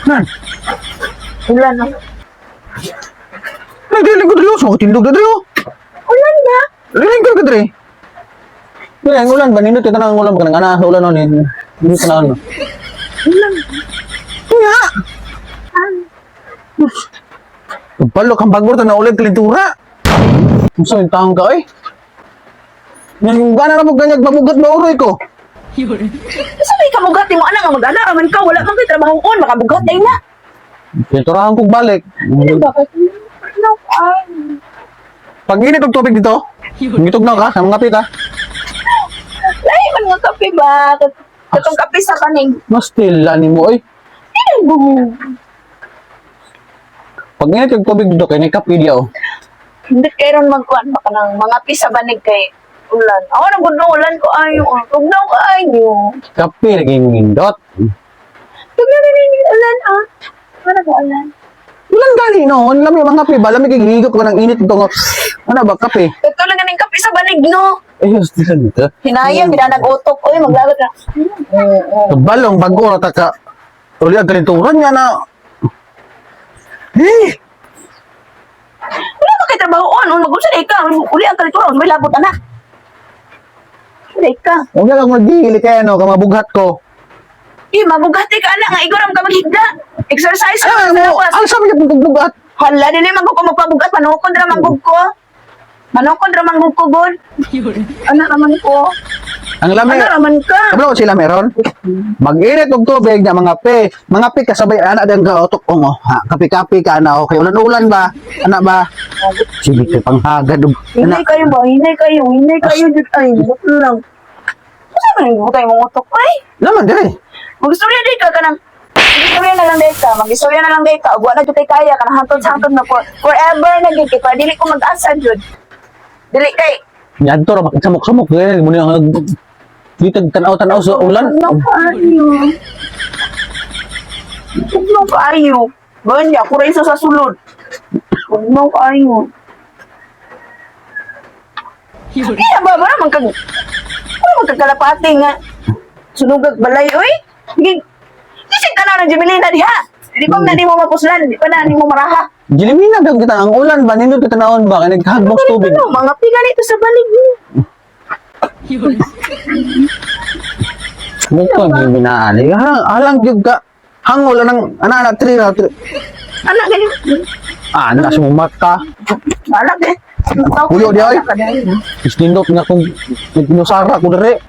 Nan, Ulan na. nagdiling ko dito. So, tindog na dito. Ulan na. Riling ko dito. Kaya ang ulan ba? Nindot ito na ang ulan. Baka nang ana, ulan nun. Hindi ko na ano. Ulan. Kaya, Ah. pagpalok ang bagbor na ulit kalintura. Kung saan yung taong ka, eh. Yung gana na mo ganyan, mabugat ba uroy ko? Sabi ka bugat mo anak nga mag-ana raman ka wala man kay trabaho on makabugat ay na. Kinturahan kong balik. Bakit? No, ay. Pag init ang tubig dito, ngitog na ka, sa mga pita. Lahi man nga kape ba? Katong kape sa kaning. Mas tila ni mo, eh. Pag init ang tubig dito, kaya nikapi diya, oh. Hindi kayo ron magkuhan baka ng mga pisa banig kay ulan. Ako nang gudong ulan ko ayo. Tugnaw ko ayo. Kapi, naging nindot. Tugnaw na rin ulan ah. Ano ba ulan? Ulan gani, no? Ang lamig mga kape ba? Lamig higop ko ng init ito. Ano ba, kape? Ito lang ganing kape sa banig no. Eh, gusto na dito. Hinayang binanag-utok. Uy, maglagot na. Balong, bago na taka. Uli ang kalinturan niya na. Eh! Wala ba kay trabaho on? Mag-usay ka. Uli ang kalituran. May labot anak. Usay ka. Huwag na kang magdili kaya, no? Kamabughat ko. Mabugati ka anak. Nga iguram ka maghigda. Exercise ka. Ah, sa mo, lawas. ano sabi niya pagbugat? Hala, dili man ko magpabugat. Manukod ra manggug ko. Manukod ra manggug ko, God. Anak raman ko. Ang lamig. Anak raman ka. Kabalo ko sila meron? Mag-init og tubig niya mga pe. Mga pe kasabay anak din ka otok ko mo. Ha, kapi-kapi ka na okay. Ulan-ulan ba? Anak ba? Sige kay panghagad og Hinay anak. kayo ba? Hinay kayo. Hinay kayo. Ay, buto lang. Ano ba yung butay mong utok? Ay, Naman dire. mag-istorya din ka kanang. Mag-istorya na lang din ka. Mag-istorya na lang din ka. Buwan na dito kaya ka. Hantod sa hantod na forever na din ka. Dili ko mag-asa, Jud. Dili kay. Yadto ra maksamok-samok gaya mo niya dito tanaw-tanaw sa ulan. Ano kayo? Ano kayo? Ganyan, ako rin sa sulod. Ano kayo? Kaya ba naman kag... Ano magkakalapati nga? Sunugag balay, oy? Kasi ka na ng Jemelina diha. Di ba na di mo mapuslan? Di pa na di mo maraha? Jilimina daw kita ang ulan ba nindot kita naon ba kay naghagbok tubig. Ano, mga pigan ito sa balig mo. Mukha gyud binaali. Halang gyud ka. Hangol nang anak tri na. Anak, ganyan. Anak sa mata. Anak, eh. Kuyo di ay. Istindot nga kung nagkinusara ko dire.